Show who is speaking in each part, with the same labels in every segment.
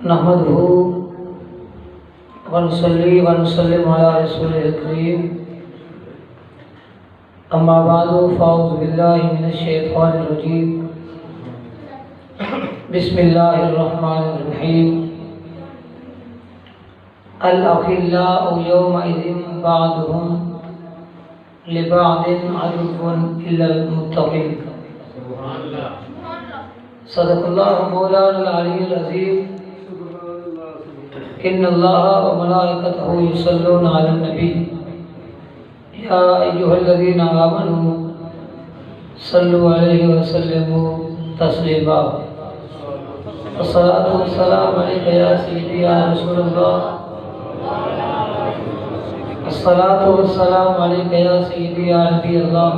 Speaker 1: نحمده ونصلي ونسلم على رسوله الكريم اما بعد فاعوذ بالله من الشيطان الرجيم بسم الله الرحمن الرحيم الأخلاء يومئذ بعضهم لبعض عدو إلا المتقين صدق الله مولانا العلي العظيم إن الله وملائكته يصلون على النبي يا أيها الذين آمنوا صلوا عليه وسلموا تسليما الصلاة والسلام عليك يا سيدي يا رسول الله الصلاة والسلام عليك يا سيدي يا نبي الله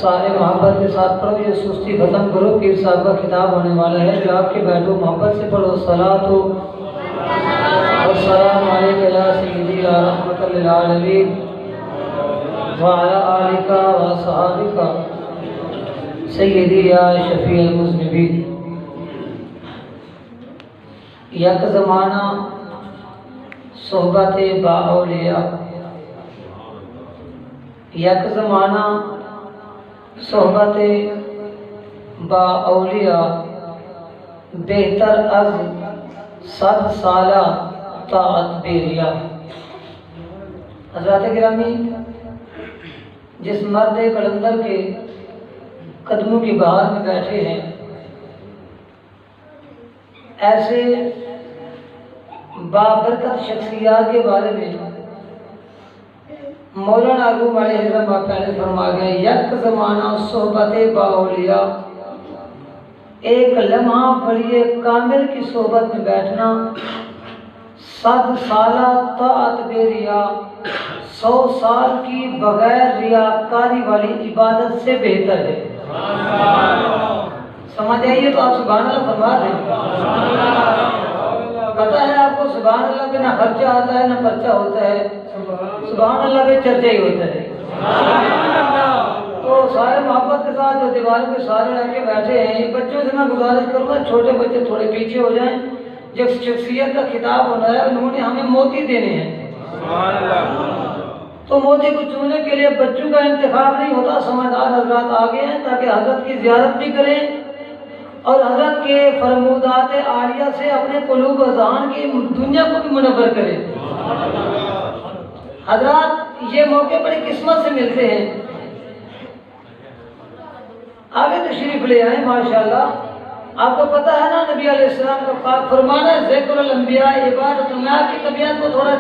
Speaker 1: سارے محبت کے ساتھ پڑھو، یہ سستی ختم کرو، پیر صاحب کا خطاب ہونے والا ہے جو آپ کے بیٹھو محبت سے پڑھو۔ الصلاة والسلام علیکہ یا سیدی یا رحمت للعالمین وعلی آلک وصحابک سیدی یا شفیع المذنبین۔ یک زمانہ صحبت با اولیاء، یک زمانہ صحبت با اولیاء بہتر از 100 سالہ طاعت بیریا۔ حضرات گرامی، جس مرد قلندر کے قدموں کی بہار میں بیٹھے ہیں، ایسے بابرکت شخصیات کے بارے میں مولانا روم علیہ السلام پہلے فرما گئے، یک زمانہ صحبت با اولیاء، ایک لمحہ بڑی کامل کی صحبت میں بیٹھنا 100 سالہ طاعت بے ریا، 100 سال کی بغیر ریاکاری والی عبادت سے بہتر ہے۔ سمجھ آئیے تو آپ سبحان اللہ فرما دیں۔ پتہ ہے آپ کو سبحان اللہ پہ نہ خرچہ آتا ہے نہ پرچہ ہوتا ہے، سبحان اللہ پہ چرچہ ہی ہوتا ہے۔ تو سارے محبت کے ساتھ جو دیواروں کے سارے رہ کے بیٹھے ہیں، یہ بچوں سے میں گزارش کروں گا چھوٹے بچے تھوڑے پیچھے ہو جائیں۔ جب شخصیت کا خطاب ہونا ہے، انہوں نے ہمیں موتی دینے ہیں، تو موتی کو چننے کے لیے بچوں کا انتخاب نہیں ہوتا، سمجھدار حضرات آگے ہیں تاکہ حضرت کی زیارت بھی کریں اور حضرت کے فرمودات عالیہ سے اپنے قلوب و ذہان کی دنیا کو بھی منور کریں۔ حضرات یہ موقع بڑی قسمت سے ملتے ہیں، آگے تشریف لے آئیں ماشاءاللہ۔ آپ کو پتہ ہے نا نبی علیہ السلام کا پاک فرمان ہے ذکر الانبیاء عبادت۔ میں آپ کی طبیعت کو تھوڑا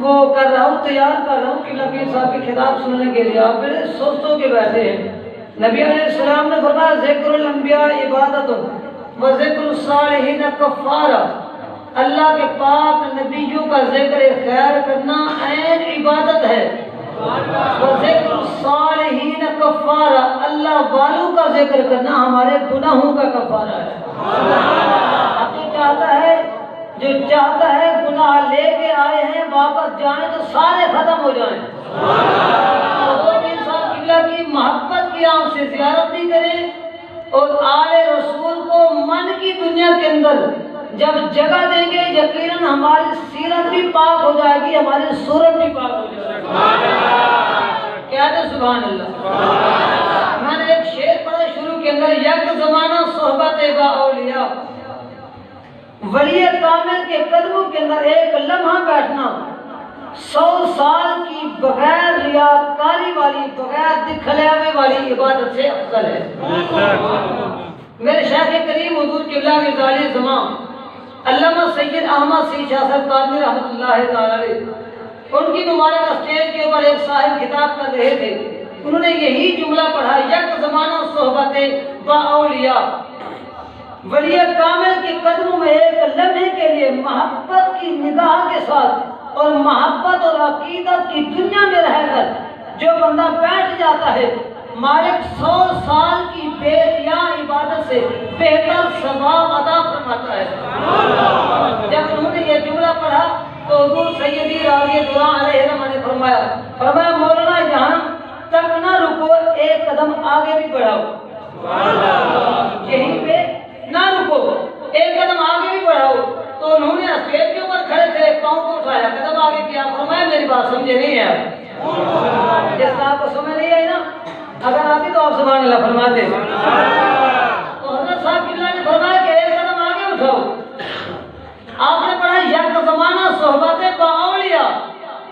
Speaker 1: وہ کر رہا ہوں، تیار کر رہا ہوں کہ نبی صاحب کے خطاب سننے کے لیے آپ بڑے سوچ کے بیٹھے ہیں۔ نبی علیہ السلام نے فرمایا ذکر الانبیاء عبادت و ذکر الصالحین کفارہ، اللہ کے پاک نبیوں کا ذکر خیر کرنا عین عبادت ہے۔ وذکر الصالحین کفارہ، اللہ والوں کا ذکر کرنا ہمارے گناہوں کا کفارہ ہے۔ جو چاہتا ہے گناہ لے کے آئے ہیں واپس جائیں تو سارے ختم ہو جائیں۔ قبلہ کی محبت کی آنکھ سے زیارت بھی کریں اور آل رسول کو من کی دنیا کے اندر جب جگہ دیں گے یقیناً ہماری سیرت بھی پاک ہو جائے گی، ہماری صورت بھی پاک ہو جائے گی۔ کہتے سبحان اللہ۔ میں نے ایک شعر پڑھا شروع کے اندر، یک زمانہ صحبت با اولیاء، ولی کامل کے قدموں کے اندر ایک لمحہ بیٹھنا 100 سال کی بغیر ریاکاری والی، بغیر دکھلاوے والی عبادت سے افضل ہے۔ میرے شیخ کریم حضور قبلہ کے ظاہر زمان علامہ سید احمد سی شاہ صاحب قادری رحمۃ اللہ تعالی علیہ، ان کی مبارک اسٹیج کے اوپر ایک صاحب خطاب کر رہے تھے، انہوں نے یہی جملہ پڑھا، یک زمانہ صحبت با اولیاء، ولی کامل کے قدموں میں ایک لمحے کے لیے محبت کی نگاہ کے ساتھ اور محبت اور عقیدت کی دنیا میں رہ کر جو بندہ بیٹھ جاتا ہے، مالک 100 سال کی بے ریا عبادت سے بہتر ثواب عطا فرماتا ہے۔ جب انہوں نے یہ جملہ پڑھا تو حضور سیدی راضی اللہ علیہ وسلم نے فرمایا مولانا یہاں تک نہ رکو، ایک قدم آگے بھی بڑھاؤ، یہیں پہ نہ رکو، ایک قدم آگے بھی بڑھاؤ۔ پاؤں کو اٹھایا، قدم آگے کیا، فرمایا میری بات سمجھے نہیں ہے آپ؟ جس طرح کو سمجھ نہیں آئی نا، اگر آتی تو آپ سبحان اللہ فرماتے۔ تو حضرت صاحب قبلہ نے فرمایا کہ ایک قدم آگے اٹھاؤ۔ آپ نے پڑھا یک زمانہ صحبت باولیاء،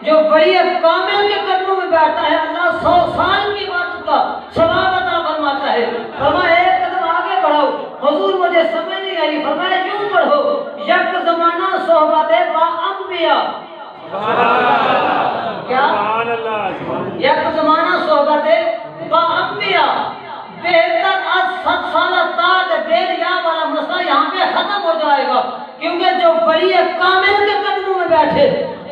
Speaker 1: جو بڑی کامل کے قدموں میں بیٹھتا ہے اللہ 100 سال کی عبادت کا ثواب عطا فرماتا ہے۔ فرمایا ایک قدم آگے بڑھاؤ۔ حضور مجھے سمجھ نہیں آئی، فرمایا کیوں بڑھو؟ یک زمانہ صحبت باانبیاء، کیا یک زمانہ صحبت باانبیاء، بہتر از 100 سالہ تاج بیریا والا مسئلہ یہاں پہ ختم ہو جائے گا، کیونکہ جو بڑی کامل کے قدموں میں بیٹھے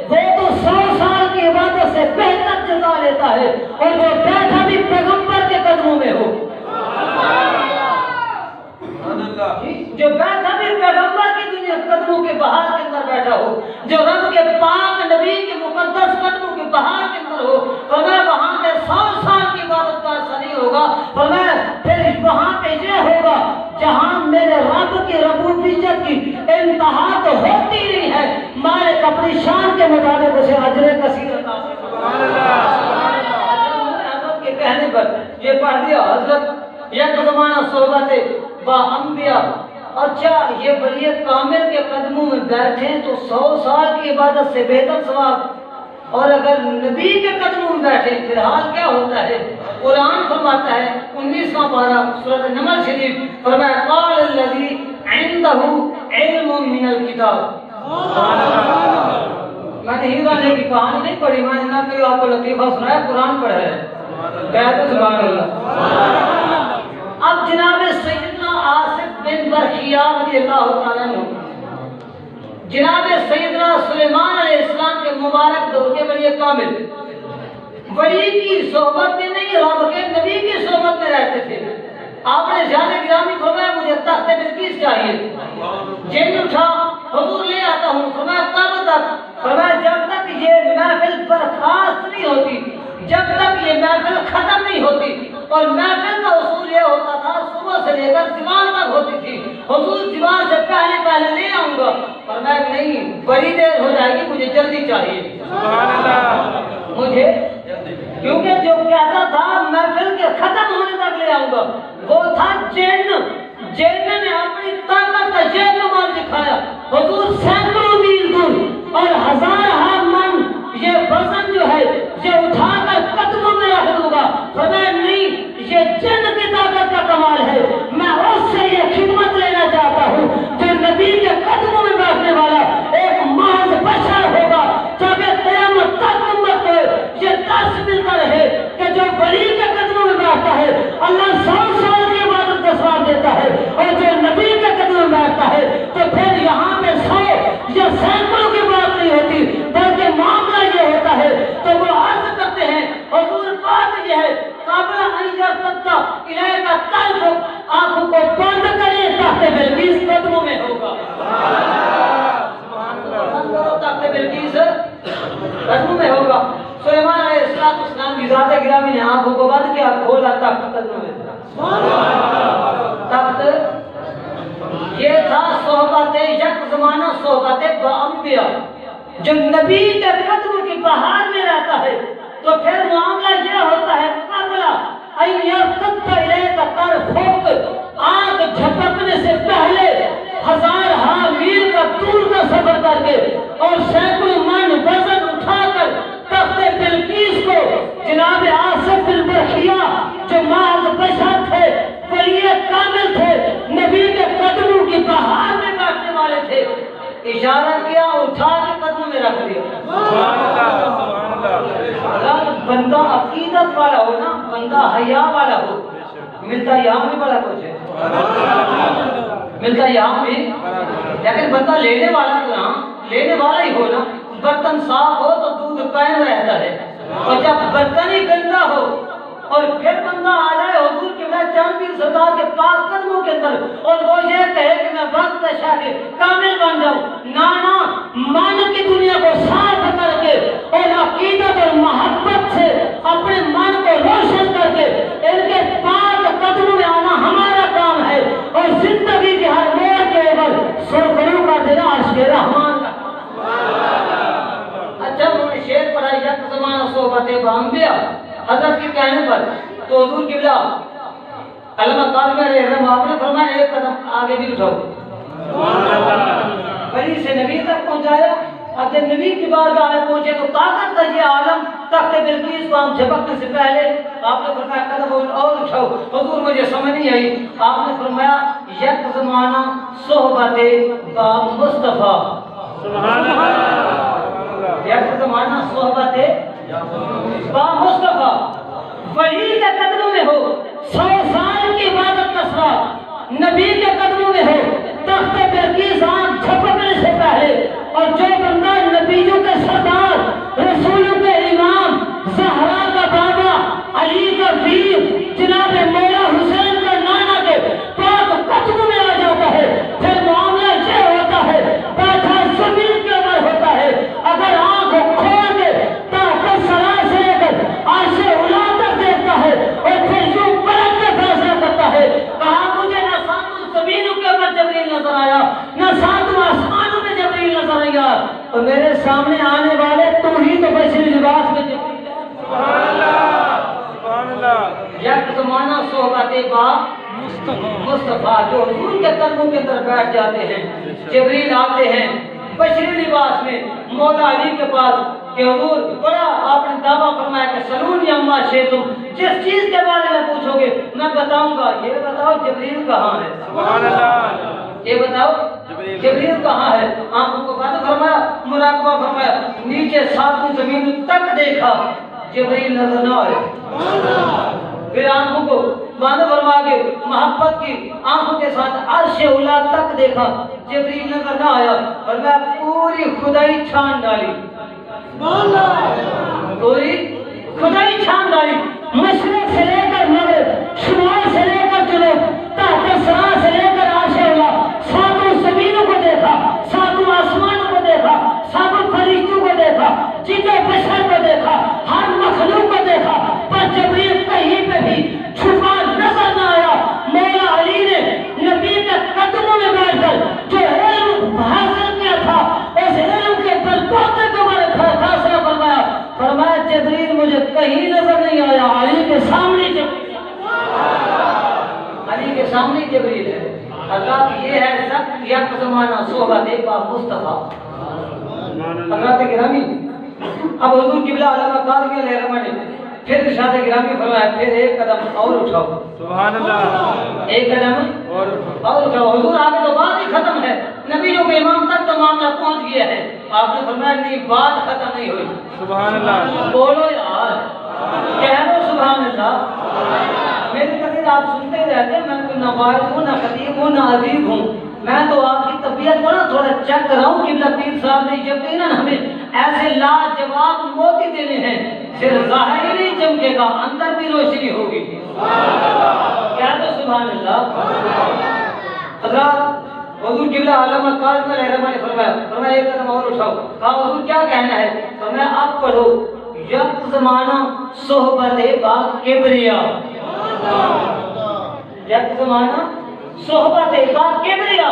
Speaker 1: وہ تو 100 سال کی عبادت سے بہتر جزا لیتا ہے، اور جو بیٹھا بھی پیغمبر کے قدموں میں ہو، جو بیٹھا بھی پیغمبر کی دنیا قدموں کے بہار کے اندر بیٹھا ہو، جو رب کے پاک نبی کے مقدس قدموں کے بہار کے اندر ہو، فرمایا وہاں پہ 100 سال کی عبادت کا اثر نہیں ہوگا۔ فرمایا پھر وہاں پہ یہ ہوگا جہاں میرے رب کی ربوبیت کی انتہا تو ہوتی نہیں ہے، مالک اپنی شان کے مطابق اسے اجر کثیر عطا فرمائے۔ حضرت کے کہنے پر یہ پڑھ دیا، حضرت یک زمانہ صحبت با انبیاء، اچھا یہ بڑی کامل کے قدموں میں بیٹھے تو 100 سال کی عبادت سے بہتر ثواب، اور اگر نبی کے قدموں میں بیٹھے پھر حال کیا ہوتا ہے؟ قرآن فرماتا ہے 19واں پارہ سورۃ نمل شریف، فرمایا قال الذی عنده علم من الکتاب۔ میں نے ہیرا نے کی کہانی نہیں پڑھی، میں نے کوئی آپ کو لطیفہ سنایا، قرآن پڑھا ہے، کہتے سبحان اللہ۔ اب جناب سیدنا آصف بن برخیہ رضی اللہ تعالیٰ عنہ، جناب سیدنا سلیمان علیہ السلام کے مبارک دور کے بڑی کامل، ولی کی صحبت میں نہیں، رب کے نبی کی صحبت میں رہتے تھے۔ آپ نے زیادہ گرامی فرمایا مجھے تخت بلقیس چاہیے، جن اٹھا حضور لے آتا ہوں، فرمایا کب تک؟ فرمایا جب تک یہ محفل برخاست نہیں ہوتی، جب تک یہ محفل ختم نہیں ہوتی، اور محفل کا اصول یہ ہوتا تھا صبح سے لے کر دیوار تک ہوتی تھی، حضور دیوار سے پہلے لے آؤں گا، فرمایا نہیں بڑی دیر ہو جائے گی، مجھے جلدی چاہیے، مجھے، کیونکہ جو کہتا تھا محفل کے ختم ہونے تک لے آؤں گا وہ تھا جن نے اپنی طاقت کا یہ کمال دکھایا، حضور سینکڑوں میل دور اور ہزارہ من یہ وزن جو ہے یہ اٹھا کر قدموں میں رکھ دوں گا، فرمایا نہیں یہ جن کی طاقت کا کمال ہے، میں اس سے یہ خدمت لینا چاہتا ہوں جو نبی کے قدموں میں بیٹھنے والا ایک محض بشر ہوگا، تاکہ قیامت تک امت کو یہ درس ملتا رہے کہ جو ولی کے قدموں میں بیٹھتا ہے اللہ 100 سال کی عبادت کا ثواب دیتا ہے، اور جو نبی کے قدموں میں بیٹھتا ہے تو پھر یہاں پہ 100 یا سینکڑوں کی بات نہیں ہوتی، بلکہ معاملہ یہ ہوتا ہے۔ تو وہ عرض کرتے ہیں حضور بات یہ ہے قابل انجر تتا الہ کا طلب، آنکھوں کو بند کرے تخت بلقیس قدموں میں ہوگا، تخت بلقیس قدموں میں ہوگا۔ سلیمان علیہ السلام کی ذات گرامی نے آنکھوں کو بند کیا، کھولا تخت قدموں میں، تخت یہ تھا صحبت یک زمانہ صحبت با انبیاء، جو نبی کے قدموں کی بہار میں رہتا ہے تو پھر معاملہ یہ ہوتا ہے قبل ان یرتد الیک طرفک، آنکھ جھپکنے سے پہلے ہزارہ میل کا دور کا سفر کر کے اور سینکڑوں من وزن اٹھا کر تخت بلقیس کو جناب آصف بن برخیہ جو محض بشر تھے، ولی کامل تھے، نبی کے قدموں کی بہار میں بیٹھنے والے تھے، اشارہ کیا اٹھا کے قدموں میں رکھ دیا۔ بندہ عقیدت والا ہو نا، بندہ حیا والا ہو، ملتا یہاں بھی بڑا کچھ ہے، ملتا یہاں بھی، لیکن بندہ لینے والا تو نا لینے والا ہی ہو نا، برتن صاف ہو تو دودھ قائم رہتا ہے، اور جب برتن ہی گندا ہو اور پھر بندہ آ جائے حضور کے میں چاند پیر سرکار کے پاک قدموں کے اندر اور وہ یہ کہے کہ میں وقت شاہد کامل بن جاؤں، نانا من کی دنیا کو صاف کر کے اور عقیدت اور محبت سے اپنے من کو روشن کر کے ان کے پاک قدموں میں آنا ہمارا کام ہے، اور زندگی کے ہر موڑ کے اوپر سرخرو کا دینا عرش کے رحمان کا صحبت بانبیا حضرت کے کہنے پر تو حضور قبلہ علامہ قاسم علیہ السلام آپ نے فرمایا ایک قدم آگے بھی اٹھاؤ، ولی سے نبی تک پہنچایا۔ اب جب نبی کی بارگاہ میں پہنچے تو طاقت کا یہ عالم تخت بلقیس کو ہم جھپکنے سے پہلے آپ نے فرمایا قدم اور اٹھاؤ۔ حضور مجھے سمجھ نہیں آئی، آپ نے فرمایا یک زمانہ صحبت با مصطفیٰ، سبحان اللہ، یک زمانہ صحبت با مصطفیٰ، وہی کے قدموں میں ہو 100 سال کی عبادت کا ثواب، نبی کے قدموں میں ہو تخت بلقیس آنکھ جھپکنے سے پہلے، اور جو بندہ نبیوں کے سردار، رسولوں کے امام، زہرا کا بابا، علی کا ویر، جناب مولا حسین کا نانا کے پاک قدموں میں آ جاتا ہے، پھر معاملہ یہ ہوتا ہے بیٹھا زمین کے اوپر ہوتا ہے، اگر آنکھ کھول کے طاقت سرا سے لے کر عرش اولا تک دیکھتا ہے اور پھر یوں پلٹ کے فیصلہ کرتا ہے، کہا مجھے نہ ساتوں زمینوں کے اوپر جبریل نظر آیا، نہ ساتوں آسمانوں میں جبریل نظر آیا، اور میرے سامنے آنے والے تو ہی تو بشری لباس میں جبریل ہے۔ سبحان اللہ، سبحان اللہ۔ یک زمانہ صحبت با مصطفیٰ، جو حضور کے قدموں کے اندر بیٹھ جاتے ہیں، جبریل آتے ہیں بشری لباس میں مولا علی کے پاس کہ حضور بڑا آپ نے دعویٰ فرمایا کہ سلونی اما شئتم، جس چیز کے بارے میں پوچھو گے میں بتاؤں گا، یہ بتاؤ جبریل کہاں ہے؟ سبحان اللہ، یہ بتاؤ جبریل کہاں ہے؟ آنکھوں کو بند فرمایا، مراقبہ فرمایا، نیچے ساتوں زمین تک دیکھا، جبریل نظر نہ آئے، پھر آنکھوں کو بند فرما کے محبت کی آنکھوں کے ساتھ عرش اولا تک دیکھا، جبریل نظر نہ آیا، اور میں پوری خدائی چھان ڈالی، پوری خدائی چھان ڈالی، مشرق سے لے کر مغرب، شمال سے لے کر جنوب، تحت سرا سے لے کر عرش اولا، ساتوں زمینوں کو دیکھا، ساتوں آسمانوں کو دیکھا، ساتوں فرشتوں کو دیکھا، جنوں بشر کو دیکھا، ہر مخلوق کو دیکھا، پر جبریل کہیں پہ بھی چھپا نظر نہ آیا۔ مولا علی نے نبی کے قدموں میں بیٹھ کر جو علم حاصل کیا تھا اس علم کے بل بوتے کو میں نے فیصلہ فرمایا، فرمایا جبریل مجھے کہیں نظر نہیں آیا، علی کے سامنے جبریل، علی کے سامنے جبریل ہے۔ اللہ یہ ہے سب یک زمانہ صحبت با مصطفیٰ۔ حضرات گرامی، اب حضور قبلہ علامہ قاسم علیہ السلام نے پھر ارشاد گرامی فرمایا پھر ایک قدم اور اٹھاؤ، سبحان اللہ، ایک قدم اور اٹھاؤ۔ حضور آگے تو بات ہی ختم ہے، نبیوں کے امام تک تو معاملہ پہنچ گیا ہے، آپ نے فرمایا نہیں بات ختم نہیں ہوئی، سبحان اللہ، بولو یار، کہہ دو سبحان اللہ۔ میری تقریر آپ سنتے رہتے، میں کوئی نہ واعظ ہوں، نہ خطیب ہوں، نہ ادیب ہوں، میں تو آپ کی طبیعت کو نا تھوڑا چیک کر رہا ہوں۔ قبلہ پیر صاحب نے یقیناً ہمیں ایسے لاجواب موتی دینے ہیں، صرف ظاہر ہی نہیں چمکے گا، اندر بھی روشنی ہوگی، کیا تو سبحان اللہ۔ حضرات حضور قبلہ علامہ قاسم علیہ السلام نے فرمایا ایک قدم اور اٹھاؤ، کہا حضور کیا کہنا ہے؟ فرمایا اب پڑھو یک زمانہ صحبت با کبریا، یک زمانہ صحبت با کبریا،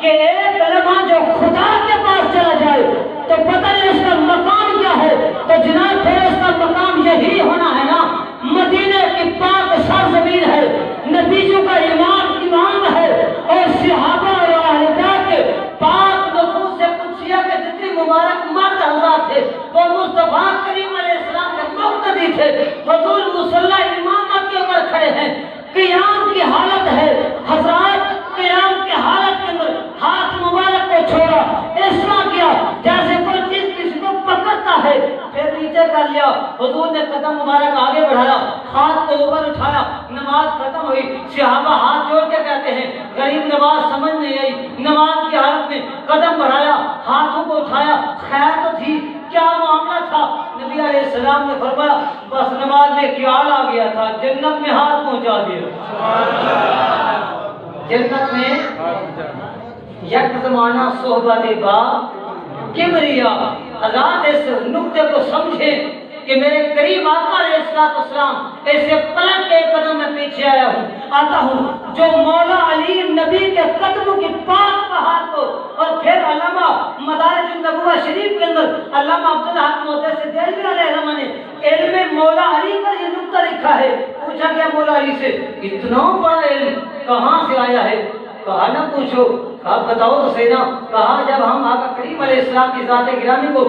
Speaker 1: کہ ایک کلمہ جو خدا کے پاس چلا جائے تو پتہ نہیں اس کا مقام کیا ہے، تو جناب پھر اس کا مقام یہی ہونا ہے نا، مدینہ کی پاک سرزمین ہے، نبیوں کا امام ہے، اور صحابہ اور اہل بیت کے پاک نفوس سے قدسیہ کے جتنے مبارک مرد حضرات تھے وہ مصطفیٰ کریم علیہ السلام کے مقتدی تھے۔ حضور مصلی امامت کے اوپر کھڑے ہیں، قیام کی حالت ہے، حضرات قیام کی حالت کے اندر ہاتھ مبارک کو چھوڑا، اس طرح کیا جیسے کوئی چیز کسی کو پکڑتا ہے، پھر نیچے کر لیا، حضور نے قدم مبارک آگے بڑھایا، ہاتھ کو اوپر اٹھایا، نماز ختم ہوئی، صحابہ ہاتھ جوڑ کے کہتے ہیں غریب نماز سمجھ نہیں آئی، نماز کی حالت میں قدم بڑھایا، ہاتھوں کو اٹھایا، خیر تو تھی، کیا معاملہ تھا؟ نبی علیہ السلام نے فرمایا بس نماز میں خیال آ گیا تھا، جنت میں ہاتھ پہنچا دیا، جنت میں یک زمانہ صحبت با کبریا۔ حضرات اس نقطے کو سمجھیں کہ میرے قریب آقا علیہ السلام ایسے پلٹ کے قدم میں پیچھے آتا ہوں جو مولا علی نبی کے قدموں کی پاک بہار کو، اور پھر علامہ مدارج النبوہ شریف کے اندر علامہ عبدالحق محدث دہلوی علیہ الرحمہ نے علم مولا علی کا یہ نقطہ لکھا ہے۔ پوچھا گیا مولا علی سے اتنا بڑا علم کہاں سے آیا ہے؟ کہا نہ پوچھو، آپ بتاؤ تو صحیح نا۔ کہا جب ہم آقا کریم علیہ السلام کی ذات گرامی کو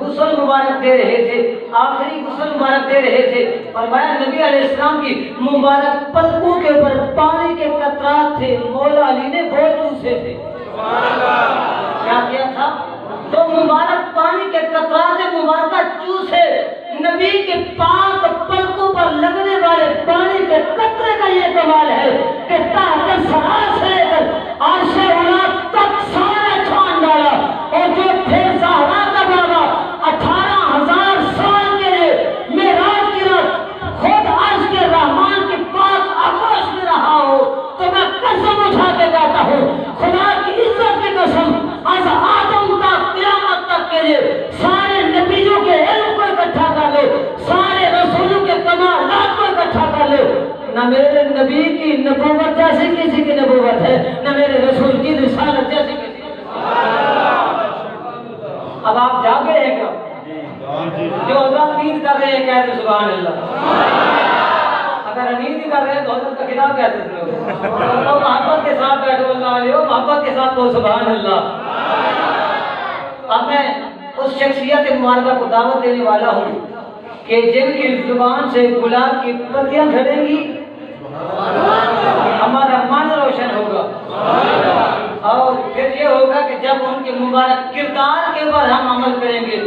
Speaker 1: غسل مبارک دے رہے تھے، آخری غسل مبارک دے رہے تھے، فرمایا نبی علیہ السلام کی مبارک پلکوں کے اوپر پانی کے قطرات تھے، مولا علی نے وہ چوسے تھے۔ کیا کیا تھا؟ تو مبارک پانی کے قطرات مبارکہ چوسے، نبی کے پاک پلکوں پر لگنے والے پانی کے قطرے کا یہ کمال ہے کہ تحت سرا سے لے کر عرش اولا تک سارے چھان ڈالا، اور جو پھر زہرا کا بابا 18,000 سال کے لیے معراج کی رات خود عرش کے رحمان کی پاک آغوش میں رہا ہو، تو میں قسم اٹھا کے کہتا ہوں خدا کی عزت کی قسم، از آدم تا قیامت تک کے لیے سارے نبیوں کے علم کو اکٹھا کر لو، سارے رسولوں کے کمالات کو اکٹھا کر لو، نہ میرے نبی کی نبوت جیسی کسی کی نبوت ہے، نہ میرے رسول کی رسالت جیسی کسی کی۔ اب آپ جاگے ہیں کیا؟ جو حضرت نیند کر رہے ہیں کہتے سبحان اللہ، اگر نیند کر رہے ہیں تو حضرت کا خطاب کہتے ہیں، تو محبت کے ساتھ بیٹھو اللہ علیہ، محبت کے ساتھ بول سبحان اللہ۔ اب میں اس شخصیت مبارکہ کو دعوت دینے والا ہوں کہ جن کی زبان سے گلاب کی پتیاں جھڑیں گی ہمارا من روشن ہوگا، اور پھر یہ ہوگا کہ جب ان کے مبارک کردار کے اوپر ہم عمل کریں گے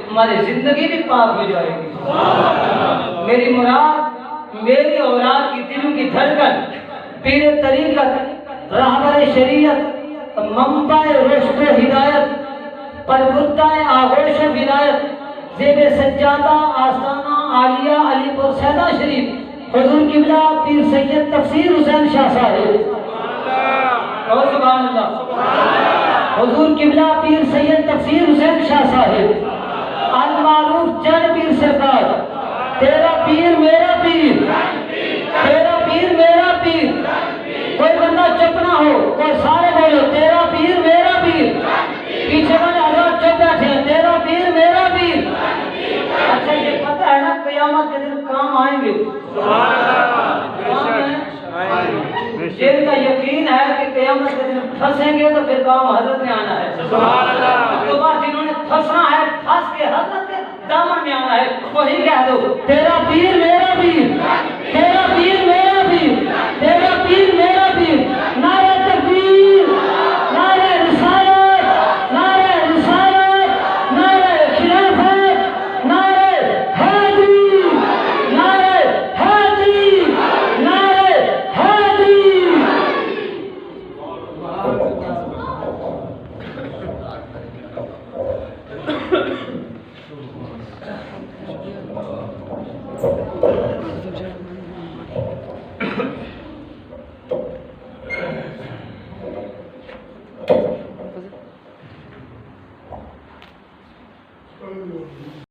Speaker 1: ہماری زندگی بھی پاک ہو جائے گی۔ میری مراد میری اور آپ کی دلوں کی دھڑکن پیر طریقت، راہبر شریعت، منبع رشد و ہدایت، پربردہ آغوش ولایت، زیب سجادہ آستانہ عالیہ علی پور سیدہ شریف حضور قبلہ پیر سید تفسیر حسین شاہ صاحب، اور سبحان اللہ، حضور قبلہ پیر سید تفسیر حسین شاہ صاحب، المعروف جن پیر سرکار، تیرا پیر میرا پیر، تیرا پیر میرا پیر، کوئی بندہ چپ نہ ہو، کوئی سارے بولو تیرا پیر میرا پیر، پیچھے والے حضرات چپ بیٹھے ہیں، تیرا پیر میرا پیر۔ اچھا یہ پتہ ہے نا قیامت کے دن کام آئیں گے، جن کا یقین ہے کہ قیامت کے دن پھنسیں گے تو پھر کام حضرت میں آنا ہے، تو بات جنہوں نے پھنسنا ہے پھنس کے حضرت کے دامن میں آنا ہے، وہی کہہ دو تیرا پیر میرا